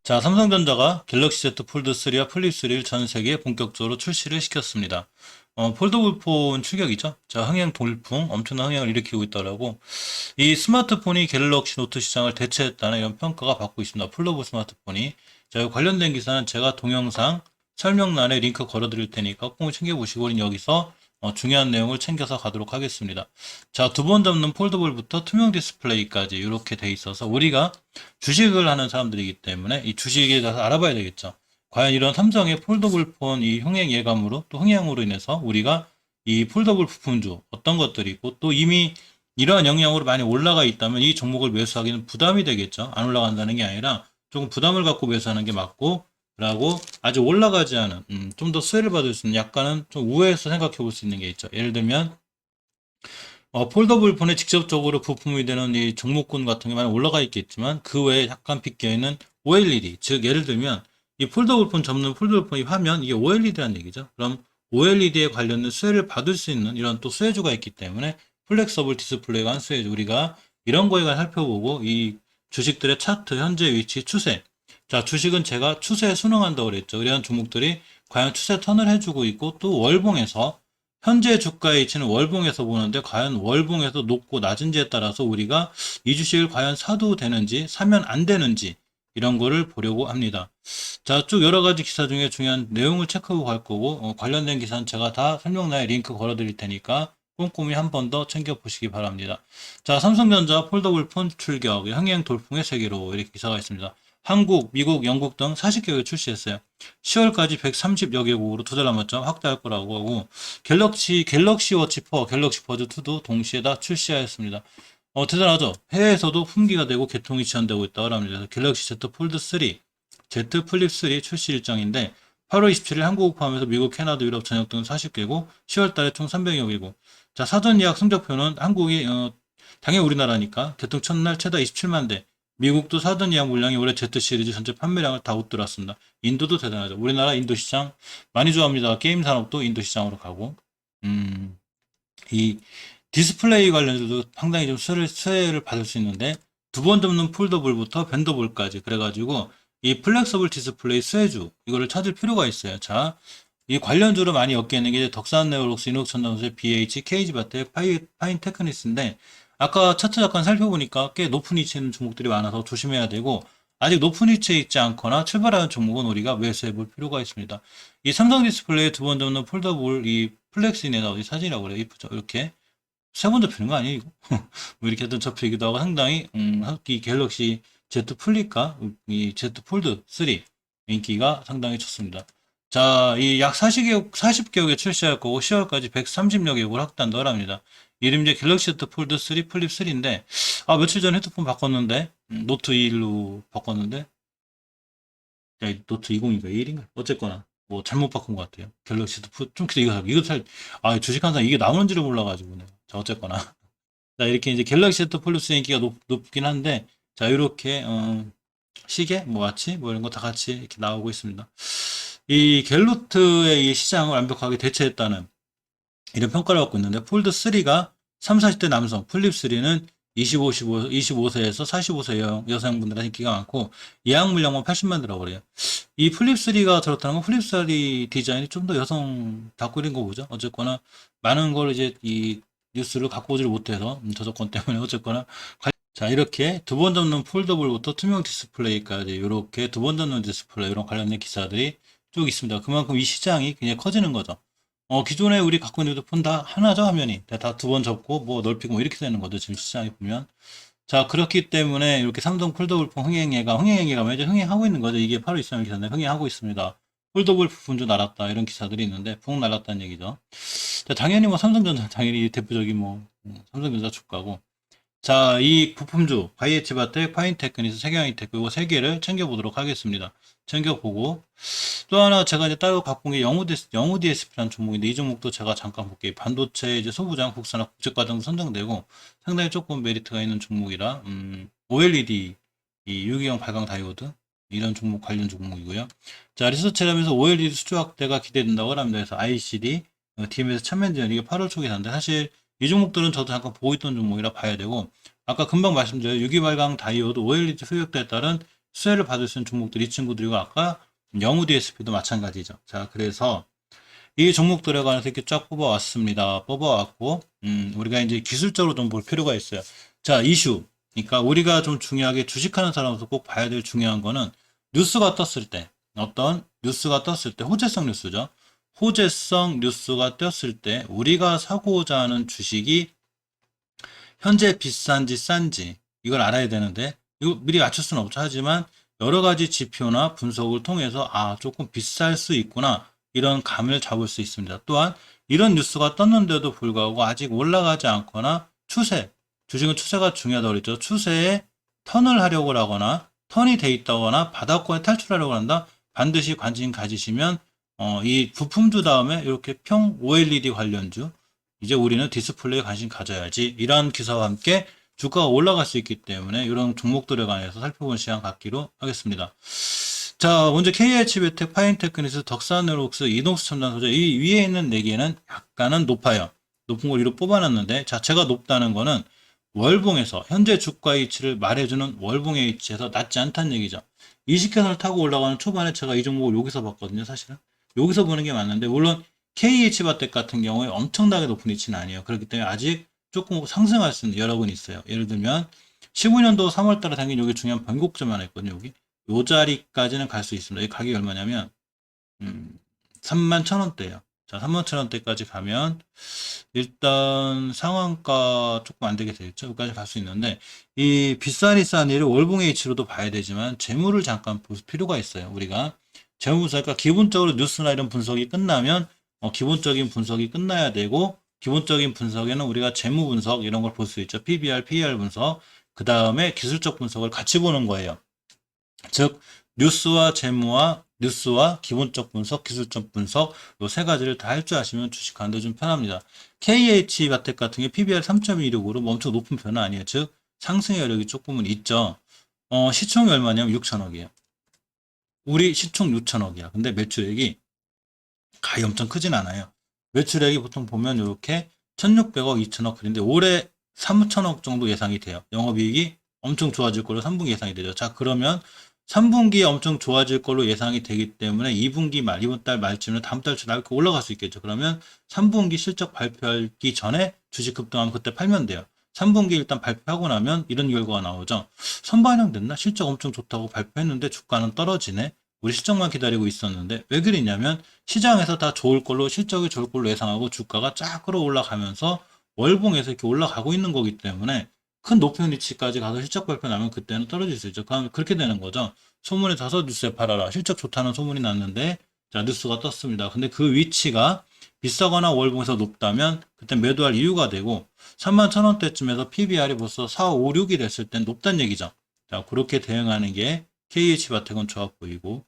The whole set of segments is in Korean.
자, 삼성전자가 갤럭시 Z 폴드 3와 플립 3를 전 세계에 본격적으로 출시를 시켰습니다. 폴더블 폰 출격이죠. 자, 흥행 돌풍, 엄청난 흥행을 일으키고 있더라고. 이 스마트폰이 갤럭시 노트 시장을 대체했다는 이런 평가가 받고 있습니다. 폴더블 스마트폰이. 자, 이 관련된 기사는 제가 동영상 설명란에 링크 걸어드릴 테니까 꼭 챙겨보시고, 우린 여기서 중요한 내용을 챙겨서 가도록 하겠습니다. 자, 두 번 잡는 폴더블부터 투명 디스플레이까지 이렇게 돼 있어서 우리가 주식을 하는 사람들이기 때문에 이 주식에 대해서 알아봐야 되겠죠. 과연 이런 삼성의 폴더블 폰 이 흥행 예감으로 또 흥행으로 인해서 우리가 이 폴더블 부품주 어떤 것들이 있고 또 이미 이러한 영향으로 많이 올라가 있다면 이 종목을 매수하기는 부담이 되겠죠. 안 올라간다는 게 아니라 조금 부담을 갖고 매수하는 게 맞고 라고 아직 올라가지 않은 좀 더 수혜를 받을 수 있는 약간은 좀 우회해서 생각해 볼 수 있는 게 있죠. 예를 들면 폴더블 폰에 직접적으로 부품이 되는 이 종목군 같은 게 많이 올라가 있겠지만 그 외에 약간 비껴 있는 OLED, 즉 예를 들면 이 폴더블 폰 접는 폴더블 폰이 화면 이게 OLED라는 얘기죠. 그럼 OLED에 관련된 수혜를 받을 수 있는 이런 또 수혜주가 있기 때문에 플렉서블 디스플레이에 관한 수혜주 우리가 이런 거에 관해 살펴보고 이 주식들의 차트, 현재 위치, 추세. 자, 주식은 제가 추세에 순응한다고 그랬죠. 이런 종목들이 과연 추세 턴을 해주고 있고 또 월봉에서 현재 주가의 위치는 월봉에서 보는데 과연 월봉에서 높고 낮은지에 따라서 우리가 이 주식을 과연 사도 되는지 사면 안 되는지 이런 거를 보려고 합니다. 자, 쭉 여러 가지 기사 중에 중요한 내용을 체크하고 갈 거고 관련된 기사는 제가 다 설명란에 링크 걸어 드릴 테니까 꼼꼼히 한 번 더 챙겨 보시기 바랍니다. 자, 삼성전자 폴더블 폰 출격 흥행 돌풍의 세계로 이렇게 기사가 있습니다. 한국, 미국, 영국 등 40개국에 출시했어요. 10월까지 130여 개국으로 두 달 남았죠. 확대할 거라고 하고 갤럭시 워치 4, 갤럭시 버즈 2도 동시에 다 출시하였습니다. 대단하죠. 해외에서도 품귀가 되고 개통이 지연되고 있다고 합니다. 그래서 갤럭시 Z 폴드 3, Z 플립 3 출시 일정인데 8월 27일 한국을 포함해서 미국, 캐나다, 유럽 전역 등 40개국, 10월 달에 총 300여 개국. 자, 사전 예약 성적표는 한국이 당연히 우리나라니까 개통 첫날 최다 27만 대. 미국도 사전 예약 물량이 올해 Z 시리즈 전체 판매량을 다 웃돌았습니다. 인도도 대단하죠. 우리나라 인도 시장 많이 좋아합니다. 게임 산업도 인도 시장으로 가고. 이 디스플레이 관련해서도 상당히 좀 수혜를 받을 수 있는데 두 번 접는 폴더블부터 밴더블까지 그래가지고 이 플렉서블 디스플레이 수혜주 이거를 찾을 필요가 있어요. 자, 이 관련주로 많이 엮여 있는 게 덕산 네오록스, 이노천전소의 BH, KG바텍, 파인 테크니스인데 아까 차트 잠깐 살펴보니까 꽤 높은 위치에 있는 종목들이 많아서 조심해야 되고 아직 높은 위치에 있지 않거나 출발하는 종목은 우리가 매수해 볼 필요가 있습니다. 이 삼성 디스플레이 두 번 접는 폴더블 이 플렉스인에다 어디 사진이라고 그래요. 이쁘죠? 이렇게 세 번 접히는 거 아니에요, 이거? 뭐 이렇게 하여튼 접히기도 하고 상당히 이 갤럭시 Z 플립과 이 Z 폴드 3 인기가 상당히 좋습니다. 자, 이 약 40개국에 출시할 거고 10월까지 130여 개국을 확대한다고 합니다. 이름 이제 갤럭시 Z 폴드 3 플립 3인데 며칠 전에 핸드폰 바꿨는데 노트 2로 바꿨는데 야, 노트 20인가 1인가 어쨌거나 뭐 잘못 바꾼 것 같아요. 갤럭시 Z 폴드 좀 이거 잘 주식 항상 이게 나오는지를 몰라가지고 자, 어쨌거나 자, 이렇게 이제 갤럭시 Z 폴드 인기가 높긴 한데 자, 이렇게 시계 뭐 와치 뭐 이런 거 다 같이 이렇게 나오고 있습니다. 이 갤로트의 이 시장을 완벽하게 대체했다는 이런 평가를 받고 있는데 폴드 3가 3, 40대 남성, 플립 3는 25세에서 45세 여성분들의 인기가 많고 예약 물량만 80만 대라고 그래요. 이 플립 3가 저렇다는 건 플립 3 디자인이 좀 더 여성 답고 이런 거 보죠. 어쨌거나 많은 걸 이제 이 뉴스를 갖고 오지를 못해서 저작권 때문에 어쨌거나 자, 이렇게 두 번 접는 폴더블부터 투명 디스플레이까지 이렇게 두 번 접는 디스플레이 이런 관련된 기사들이 쭉 있습니다. 그만큼 이 시장이 굉장히 커지는 거죠. 기존에 우리 갖고 있는 휴대폰 다 하나죠, 화면이. 다 두 번 접고 뭐 넓히고 뭐 이렇게 되는 거죠, 지금 시장에 보면. 자, 그렇기 때문에 이렇게 삼성 폴더블폰 흥행예가 이제 흥행하고 있는 거죠. 이게 바로 있으면 기사인데 흥행하고 있습니다. 폴더블 부품주 날았다 이런 기사들이 있는데 붕 날았다는 얘기죠. 자, 당연히 뭐 삼성전자 당연히 대표적인 뭐 삼성전자 주가고 자, 이 부품주, 바이에치바텍, 파인테크니스, 세경이테크, 이거 세 개를 챙겨보도록 하겠습니다. 챙겨보고, 또 하나 제가 이제 따로 갖고 온 게 영우 DSP라는 종목인데, 이 종목도 제가 잠깐 볼게요. 반도체 이제 소부장, 국산화, 국제과정도 선정되고, 상당히 조금 메리트가 있는 종목이라, OLED, 이 유기형 발광 다이오드, 이런 종목 관련 종목이고요. 자, 리서치라면서 OLED 수주 확대가 기대된다고 합니다. 그래서 ICD, DMS 참여연전, 이게 8월 초기 단데, 사실 이 종목들은 저도 잠깐 보고 있던 종목이라 봐야 되고 아까 금방 말씀드린 유기발광 다이오드 OLED 수요약대에 따른 수혜를 받을 수 있는 종목들 이 친구들이고 아까 영우 DSP도 마찬가지죠. 자, 그래서 이 종목들에 관해서 이렇게 쫙 뽑아왔습니다. 뽑아왔고, 우리가 이제 기술적으로 좀 볼 필요가 있어요. 자, 이슈. 그러니까 우리가 좀 중요하게 주식하는 사람으로서 꼭 봐야 될 중요한 거는 뉴스가 떴을 때, 어떤 뉴스가 떴을 때, 호재성 뉴스죠. 호재성 뉴스가 떴을 때 우리가 사고자 하는 주식이 현재 비싼지 싼지 이걸 알아야 되는데 이거 미리 맞출 수는 없죠. 하지만 여러 가지 지표나 분석을 통해서 조금 비쌀 수 있구나 이런 감을 잡을 수 있습니다. 또한 이런 뉴스가 떴는데도 불구하고 아직 올라가지 않거나 추세, 주식은 추세가 중요하다고 그랬죠. 추세에 턴을 하려고 하거나 턴이 돼 있다거나 바닥권에 탈출하려고 한다. 반드시 관심 가지시면 이 부품주 다음에 이렇게 평 OLED 관련주 이제 우리는 디스플레이에 관심 가져야지 이러한 기사와 함께 주가가 올라갈 수 있기 때문에 이런 종목들에 관해서 살펴본 시간 갖기로 하겠습니다. 자, 먼저 KH베텍, 파인테크니스, 덕산네록스, 이동수 첨단 소재 이 위에 있는 4개는 약간은 높아요. 높은 걸 위로 뽑아놨는데 자체가 높다는 거는 월봉에서 현재 주가 위치를 말해주는 월봉의 위치에서 낮지 않다는 얘기죠. 20개선을 타고 올라가는 초반에 제가 이 종목을 여기서 봤거든요. 사실은 여기서 보는 게 맞는데 물론 KH바텍 같은 경우에 엄청나게 높은 위치는 아니에요. 그렇기 때문에 아직 조금 상승할 수 있는 여력은 있어요. 예를 들면 15년도 3월 달에 생긴 여기 중요한 변곡점 하나 있거든요. 여기 요 자리까지는 갈 수 있습니다. 이 가격이 얼마냐면 31,000원대예요. 자, 31,000원대까지 가면 일단 상한가 조금 안 되게 되겠죠. 여기까지 갈 수 있는데 이 비싸니 싼 일을 월봉의 위치로도 봐야 되지만 재물을 잠깐 볼 필요가 있어요. 우리가 재무 분석, 그러니까 기본적으로 뉴스나 이런 분석이 끝나면 기본적인 분석이 끝나야 되고 기본적인 분석에는 우리가 재무 분석 이런 걸 볼 수 있죠. PBR, PER 분석 그 다음에 기술적 분석을 같이 보는 거예요. 즉 뉴스와 재무와 뉴스와 기본적 분석, 기술적 분석 요 세 가지를 다 할 줄 아시면 주식하는데 좀 편합니다. KH바텍 같은 게 PBR 3.16으로 엄청 높은 편은 아니에요. 즉 상승의 여력이 조금은 있죠. 시총이 얼마냐면 6천억이에요. 우리 시총 6천억이야. 근데 매출액이 가히 엄청 크진 않아요. 매출액이 보통 보면 이렇게 1,600억, 2천억 그런데 올해 3천억 정도 예상이 돼요. 영업이익이 엄청 좋아질 걸로 3분기 예상이 되죠. 자, 그러면 3분기에 엄청 좋아질 걸로 예상이 되기 때문에 2분기 말, 이번 달 말쯤에 다음 달쯤에 이렇게 올라갈 수 있겠죠. 그러면 3분기 실적 발표하기 전에 주식 급등하면 그때 팔면 돼요. 3분기 일단 발표하고 나면 이런 결과가 나오죠. 선반영됐나? 실적 엄청 좋다고 발표했는데 주가는 떨어지네. 우리 실적만 기다리고 있었는데 왜 그랬냐면 시장에서 다 좋을 걸로 실적이 좋을 걸로 예상하고 주가가 쫙 끌어올라가면서 월봉에서 이렇게 올라가고 있는 거기 때문에 큰 높은 위치까지 가서 실적 발표 나면 그때는 떨어질 수 있죠. 그럼 그렇게 되는 거죠. 소문에 다섯 뉴스에 팔아라. 실적 좋다는 소문이 났는데 자 뉴스가 떴습니다. 근데 그 위치가 비싸거나 월봉에서 높다면 그때 매도할 이유가 되고 31,000원대쯤에서 PBR이 벌써 4, 5, 6이 됐을 땐 높다는 얘기죠. 자 그렇게 대응하는 게 KH바텍은 좋아 보이고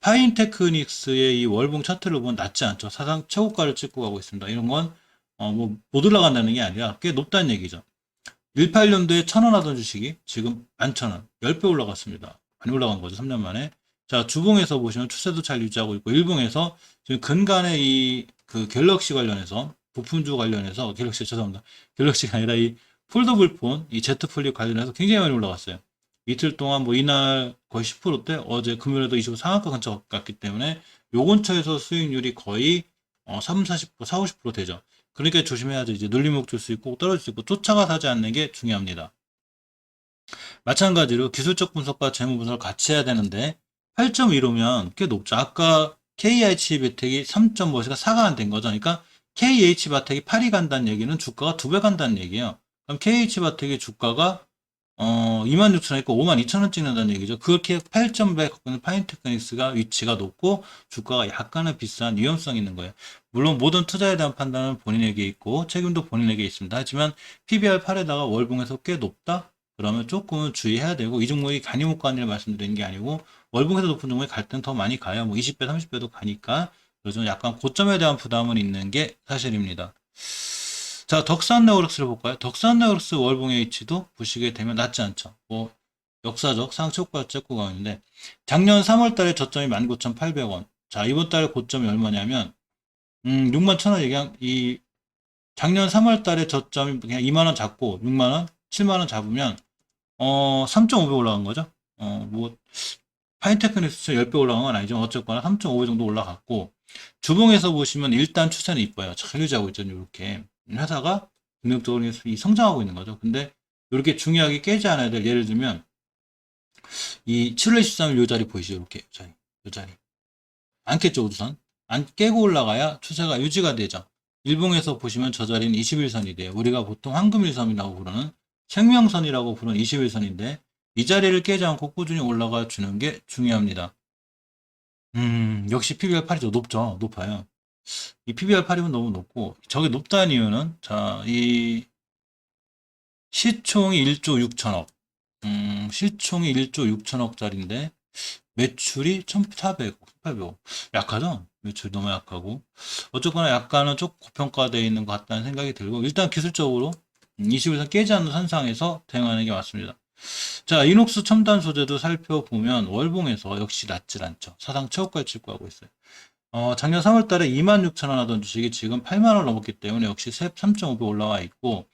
파인테크닉스의 이 월봉 차트를 보면 낮지 않죠. 사상 최고가를 찍고 가고 있습니다. 이런 건 뭐 못 올라간다는 게 아니라 꽤 높다는 얘기죠. 18년도에 1,000원 하던 주식이 지금 11,000원, 10배 올라갔습니다. 많이 올라간 거죠, 3년 만에. 자, 주봉에서 보시면 추세도 잘 유지하고 있고, 일봉에서 지금 근간에 이 그 갤럭시 관련해서, 부품주 관련해서, 갤럭시, 죄송합니다. 갤럭시가 아니라 이 폴더블폰, 이 Z 플립 관련해서 굉장히 많이 올라갔어요. 이틀 동안 뭐 이날 거의 10%대, 어제 금요일에도 25 상한가 근처 갔기 때문에 요 근처에서 수익률이 거의 3, 40%, 4, 50% 되죠. 그러니까 조심해야죠. 이제 눌림목 줄 수 있고 떨어질 수 있고 쫓아가 사지 않는 게 중요합니다. 마찬가지로 기술적 분석과 재무 분석을 같이 해야 되는데 8.15면 꽤 높죠. 아까 KH바텍이 3.5가 4가 안 된 거죠. 그러니까 KH바텍이 8이 간다는 얘기는 주가가 2배 간다는 얘기예요. 그럼 KH바텍의 주가가 26,000원 있고 52,000원 찍는다는 얘기죠. 그렇게 8.100 갖고 파인테크닉스가 위치가 높고 주가가 약간은 비싼 위험성이 있는 거예요. 물론 모든 투자에 대한 판단은 본인에게 있고 책임도 본인에게 있습니다. 하지만 PBR 8에다가 월봉에서 꽤 높다? 그러면 조금은 주의해야 되고 이 종목이 가니 못 가니를 말씀드리는 게 아니고 월봉에서 높은 종목이 갈 때는 더 많이 가요. 뭐 20배, 30배도 가니까 그래서 약간 고점에 대한 부담은 있는 게 사실입니다. 자, 덕산네오록스를 볼까요? 덕산네오록스 월봉의 위치도 보시게 되면 낮지 않죠. 뭐 역사적 상초가 찍고 가고 있는데 작년 3월 달에 저점이 19,800원. 자, 이번 달에 고점이 얼마냐면 61,000원 얘기한 이 작년 3월 달에 저점이 그냥 2만 원 잡고 6만 원, 7만 원 잡으면 3.5배 올라간 거죠. 뭐, 파인테크닉스 10배 올라간 건 아니지만 어쨌거나 3.5배 정도 올라갔고, 주봉에서 보시면 일단 추세는 이뻐요. 잘 유지하고 있죠. 이렇게. 회사가 능력적으로 이 성장하고 있는 거죠. 근데 이렇게 중요하게 깨지 않아야 될, 예를 들면, 이 7월 13일 요 자리 보이시죠? 이렇게. 요 자리. 안 깼죠, 우선. 안 깨고 올라가야 추세가 유지가 되죠. 일봉에서 보시면 저 자리는 21선이 돼요. 우리가 보통 황금일선이라고 부르는 생명선이라고 부르는 21선인데 이 자리를 깨지 않고 꾸준히 올라가 주는 게 중요합니다. 역시 PBR8이죠. 높죠. 높아요. 이 PBR8이면 너무 높고 저게 높다는 이유는 자, 이 시총이 1조 6천억. 시총이 1조 6천억짜리인데 매출이 1,400억, 1,800억. 약하죠? 매출이 너무 약하고. 어쨌거나 약간은 좀 고평가되어 있는 것 같다는 생각이 들고, 일단 기술적으로 21선 깨지 않는 선상에서 대응하는 게 맞습니다. 자, 이녹스 첨단 소재도 살펴보면 월봉에서 역시 낮질 않죠. 사상 최고가를 찍고 있어요. 작년 3월 달에 26,000원 하던 주식이 지금 8만 원 넘었기 때문에 역시 3.5배 올라와 있고,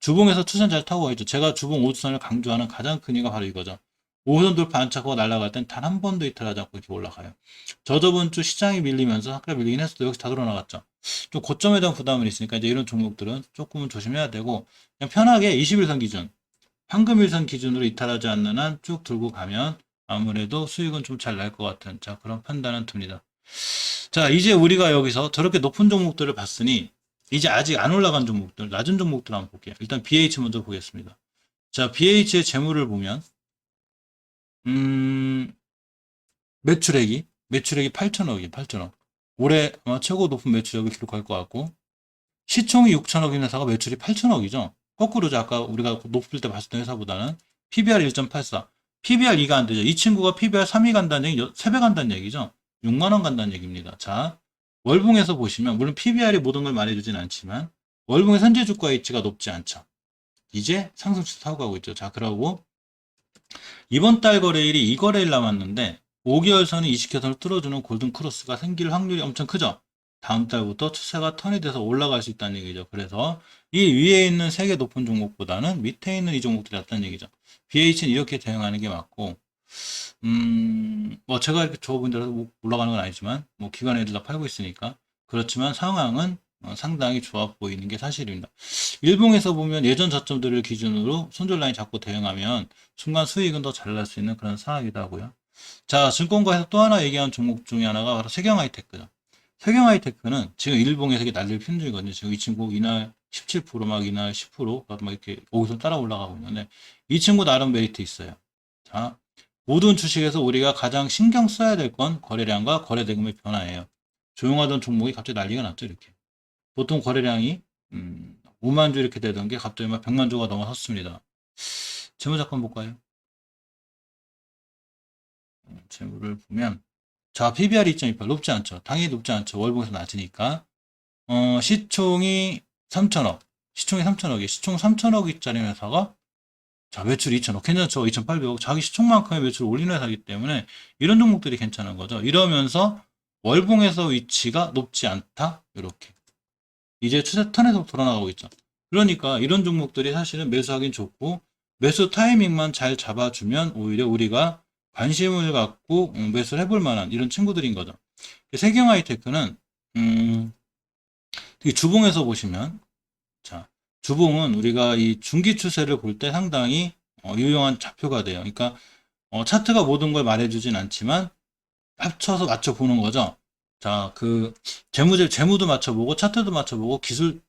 주봉에서 추선 잘 타고 있죠. 제가 주봉 5선을 강조하는 가장 큰 이유가 바로 이거죠. 5선 돌파 안착하고 날아갈 땐 단 한 번도 이탈하지 않고 이렇게 올라가요. 저저번 주 시장이 밀리면서 아까 밀리긴 했어도 여기서 다 들어나갔죠. 좀 고점에 대한 부담은 있으니까 이제 이런 종목들은 조금은 조심해야 되고 그냥 편하게 21선 기준, 황금일선 기준으로 이탈하지 않는 한 쭉 들고 가면 아무래도 수익은 좀 잘 날 것 같은 자 그런 판단은 듭니다. 자 이제 우리가 여기서 저렇게 높은 종목들을 봤으니 이제 아직 안 올라간 종목들, 낮은 종목들 한번 볼게요. 일단 BH 먼저 보겠습니다. 자 BH의 재물을 보면 음, 매출액이 8천억이에요, 8천억. 올해 아마 최고 높은 매출액을 기록할 것 같고, 시총이 6천억인 회사가 매출이 8천억이죠. 거꾸로죠. 아까 우리가 높을 때 봤을 때 회사보다는 PBR 1.84. PBR 2가 안 되죠. 이 친구가 PBR 3이 간다는 얘기, 3배 간다는 얘기죠. 6만 원 간다는 얘기입니다. 자, 월봉에서 보시면, 물론 PBR이 모든 걸 말해주진 않지만, 월봉의 선제 주가 위치가 높지 않죠. 이제 상승세 타고 가고 있죠. 자, 그러고 이번 달 거래일이 이 거래일 남았는데 5개월 선이 20개선을 뚫어주는 골든 크로스가 생길 확률이 엄청 크죠. 다음 달부터 추세가 턴이 돼서 올라갈 수 있다는 얘기죠. 그래서 이 위에 있는 3개 높은 종목보다는 밑에 있는 이 종목들이 낫다는 얘기죠. BH는 이렇게 대응하는 게 맞고 뭐 제가 이렇게 좋아보인 대로 올라가는 건 아니지만 뭐 기관 애들 다 팔고 있으니까 그렇지만 상황은 상당히 좋아 보이는 게 사실입니다. 일봉에서 보면 예전 저점들을 기준으로 손절 라인 잡고 대응하면 순간 수익은 더 잘 날 수 있는 그런 상황이기도 하고요. 자, 증권가에서 또 하나 얘기한 종목 중에 하나가 바로 세경하이테크죠. 세경하이테크는 지금 일봉에서 이게 난리를 피는 중이거든요. 지금 이 친구 이날 17%막 이날 10%막 이렇게 거기서 따라 올라가고 있는데 이 친구 나름 메리트 있어요. 자, 모든 주식에서 우리가 가장 신경 써야 될 건 거래량과 거래대금의 변화예요. 조용하던 종목이 갑자기 난리가 났죠, 이렇게. 보통 거래량이 5만 주 이렇게 되던 게 갑자기 막 100만 주가 넘어섰습니다. 재무 잠깐 볼까요? 재무를 보면 자 PBR 2.28 높지 않죠. 당연히 높지 않죠. 월봉에서 낮으니까 시총이 3천억 시총이 3천억이 시총 3천억짜리 회사가 자 매출 2천억 괜찮죠. 2,800억 자기 시총만큼의 매출을 올리는 회사이기 때문에 이런 종목들이 괜찮은 거죠. 이러면서 월봉에서 위치가 높지 않다 이렇게 이제 추세 턴에서 돌아나가고 있죠. 그러니까 이런 종목들이 사실은 매수하긴 좋고 매수 타이밍만 잘 잡아주면 오히려 우리가 관심을 갖고 매수를 해볼 만한 이런 친구들인 거죠. 세경하이테크는 주봉에서 보시면 자 주봉은 우리가 이 중기 추세를 볼 때 상당히 유용한 좌표가 돼요. 그러니까 차트가 모든 걸 말해주진 않지만 합쳐서 맞춰보는 거죠. 자, 재무도 맞춰보고, 차트도 맞춰보고,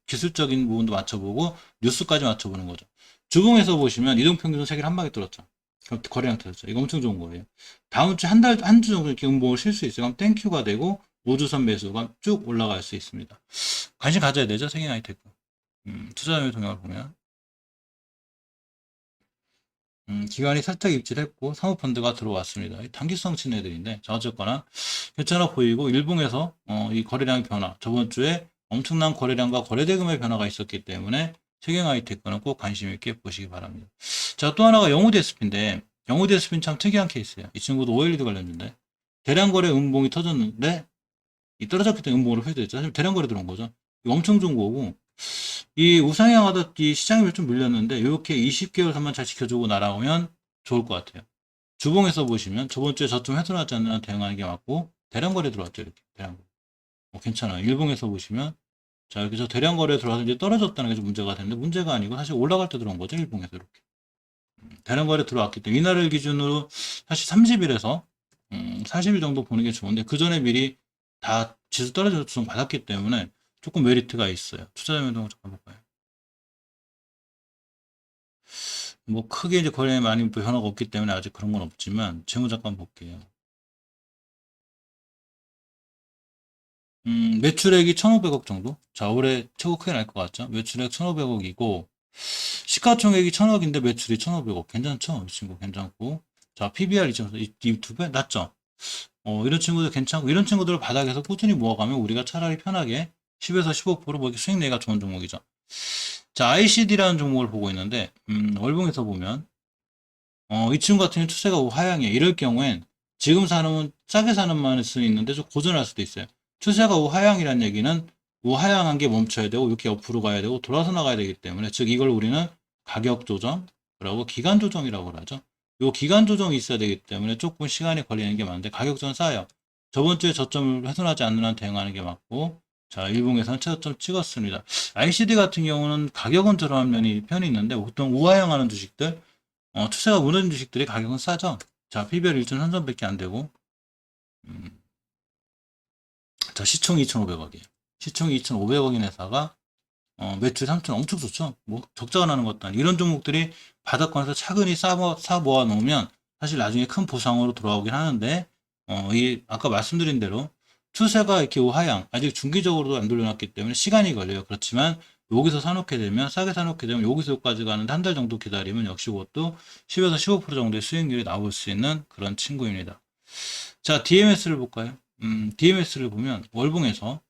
기술적인 부분도 맞춰보고, 뉴스까지 맞춰보는 거죠. 주봉에서 보시면 이동평균선 세개를 한 방에 뚫었죠. 그럼 거래량 터졌죠. 이거 엄청 좋은 거예요. 다음 주 한 주 정도 이렇게 음봉을 쉴 수 있어요. 그럼 땡큐가 되고, 5주선 매수가 쭉 올라갈 수 있습니다. 관심 가져야 되죠. 세계 하이테크. 투자자의 동향을 보면. 기관이 살짝 입지를 했고 사모펀드가 들어왔습니다. 단기성 친 애들인데 자 어쨌거나 괜찮아 보이고 일봉에서 이 거래량 변화 저번 주에 엄청난 거래량과 거래대금의 변화가 있었기 때문에 세경하이테크는 꼭 관심 있게 보시기 바랍니다. 자 또 하나가 영우DSP인데 영우DSP는 참 특이한 케이스예요. 이 친구도 OLED 관련주인데 대량거래 음봉이 터졌는데 이 떨어졌기 때문에 음봉으로 회수됐죠. 사실 대량거래 들어온 거죠. 이거 엄청 좋은 거고 이 우상향하듯 이 시장이 좀 밀렸는데 이렇게 20개월 선만 잘 지켜주고 날아오면 좋을 것 같아요. 주봉에서 보시면 저번 주에 저점 훼손하지 않는 한 대응하는 게 맞고 대량 거래 들어왔죠. 이렇게 대량 거래. 괜찮아요. 일봉에서 보시면 자, 여기서 대량 거래 들어와서 이제 떨어졌다는 게 좀 문제가 되는데 문제가 아니고 사실 올라갈 때 들어온 거죠. 일봉에서 이렇게. 대량 거래 들어왔기 때문에 이날을 기준으로 사실 30일에서 40일 정도 보는 게 좋은데 그 전에 미리 다 지수 떨어져서 좀 받았기 때문에 조금 메리트가 있어요. 투자자 변동 잠깐 볼까요? 뭐 크게 이제 거래에 많이 변화가 없기 때문에 아직 그런 건 없지만 재무 잠깐 볼게요. 매출액이 1,500억 정도? 자, 올해 최고 크게 날 것 같죠? 매출액 1,500억이고 시가총액이 1,000억인데 매출이 1,500억. 괜찮죠? 이 친구 괜찮고. 자, PBR 2.2배? 낮죠? 이런 친구들 괜찮고, 이런 친구들을 바닥에서 꾸준히 모아가면 우리가 차라리 편하게 10에서 15%뭐 이렇게 수익 내기가 좋은 종목이죠. 자, ICD라는 종목을 보고 있는데, 월봉에서 보면, 이 친구 같은 경우 추세가 우하향이에요. 이럴 경우엔 지금 사놓으면 싸게 사는 만일 수 있는데 좀 고전할 수도 있어요. 추세가 우하향이라는 얘기는 우하향한 게 멈춰야 되고 이렇게 옆으로 가야 되고 돌아서 나가야 되기 때문에 즉 이걸 우리는 가격 조정이라고 기간 조정이라고 하죠. 요 기간 조정이 있어야 되기 때문에 조금 시간이 걸리는 게 많은데 가격전 싸요. 저번 주에 저점을 훼손하지 않는 한 대응하는 게 맞고 자 일봉에서는 최저점 찍었습니다. ICD 같은 경우는 가격은 저렴한 편이 있는데 보통 우하향하는 주식들 추세가 무너진 주식들이 가격은 싸죠. 자 PBR 1.3전밖에 안 되고 자 시총이 2,500억이에요. 시총이 2,500억인 회사가 매출 3천 엄청 좋죠. 뭐 적자가 나는 것도 아니고 이런 종목들이 바닥권에서 차근히 사 모아 놓으면 사실 나중에 큰 보상으로 돌아오긴 하는데 이 아까 말씀드린 대로 추세가 이렇게 우하향 아직 중기적으로도 안 돌려놨기 때문에 시간이 걸려요. 그렇지만 여기서 사놓게 되면 싸게 사놓게 되면 여기서 여기까지 가는데 한 달 정도 기다리면 역시 그것도 10에서 15% 정도의 수익률이 나올 수 있는 그런 친구입니다. 자 DMS를 볼까요? DMS를 보면 월봉에서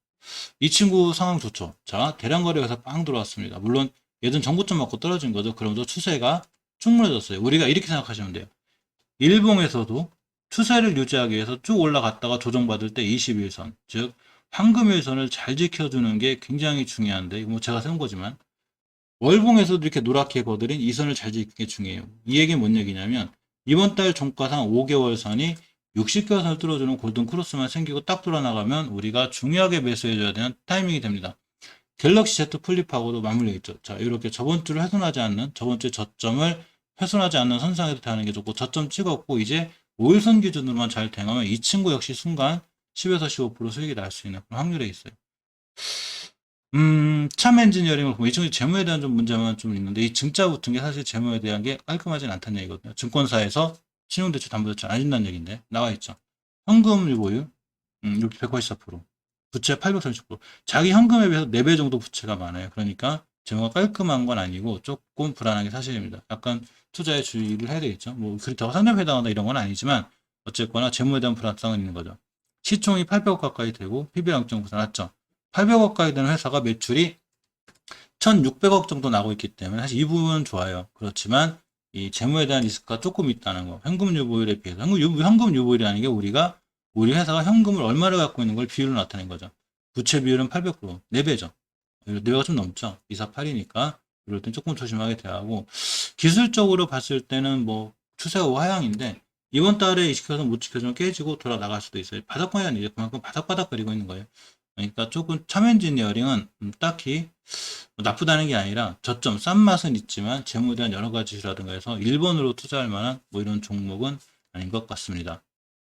이 친구 상황 좋죠. 자, 대량 거래에서 빵 들어왔습니다. 물론 얘는 정고점 맞고 떨어진 거죠. 그러면서 추세가 충분해졌어요. 우리가 이렇게 생각하시면 돼요. 일봉에서도 추세를 유지하기 위해서 쭉 올라갔다가 조정받을 때 21선, 즉 황금일선을 잘 지켜주는 게 굉장히 중요한데, 뭐 제가 세운 거지만 월봉에서도 이렇게 노랗게 거드린 이 선을 잘 지키는 게 중요해요. 이 얘기는 뭔 얘기냐면 이번 달 종가상 5개월 선이 60개월 선을 뚫어주는 골든 크로스만 생기고 딱 돌아나가면 우리가 중요하게 매수해줘야 되는 타이밍이 됩니다. 갤럭시 Z 플립하고도 맞물려 있죠. 자, 이렇게 저번 주를 훼손하지 않는, 저번 주 저점을 훼손하지 않는 선상에서 대하는 게 좋고, 저점 찍었고, 이제 5일선 기준으로만 잘 대응하면 이 친구 역시 순간 10에서 15% 수익이 날 수 있는 그런 확률에 있어요. 참 엔지니어링을 보면 이 친구 재무에 대한 좀 문제만 좀 있는데, 이 증자 붙은 게 사실 재무에 대한 게 깔끔하진 않다는 얘기거든요. 증권사에서 신용대출, 담보대출 안 해준다는 얘기인데, 나와 있죠. 현금 유보율, 이렇게 184%. 부채 830%. 자기 현금에 비해서 4배 정도 부채가 많아요. 그러니까 재무가 깔끔한 건 아니고 조금 불안한 게 사실입니다. 약간 투자에 주의를 해야 되겠죠. 뭐 그렇다고 상장해당한다 이런 건 아니지만 어쨌거나 재무에 대한 불안성은 있는 거죠. 시총이 800억 가까이 되고 PB 0.9가 낮죠. 800억 가까이 되는 회사가 매출이 1,600억 정도 나고 있기 때문에 사실 이 부분은 좋아요. 그렇지만 이 재무에 대한 리스크가 조금 있다는 거. 현금 유보율에 비해서 현금 유보율이라는 게 우리 회사가 현금을 얼마를 갖고 있는 걸 비율로 나타낸 거죠. 부채 비율은 800%, 4배죠. 4배가 좀 넘죠. 248이니까. 이럴 땐 조금 조심하게 돼야 하고, 기술적으로 봤을 때는 뭐, 추세가 우하향인데, 이번 달에 20개선 못 지켜주면 깨지고 돌아 나갈 수도 있어요. 바닥권이 아니죠. 그만큼 바닥거리고 있는 거예요. 그러니까 조금 참엔지니어링은 딱히 나쁘다는 게 아니라 저점 싼 맛은 있지만 재무에 대한 여러 가지 이슈라든가 해서 1번으로 투자할 만한 뭐 이런 종목은 아닌 것 같습니다.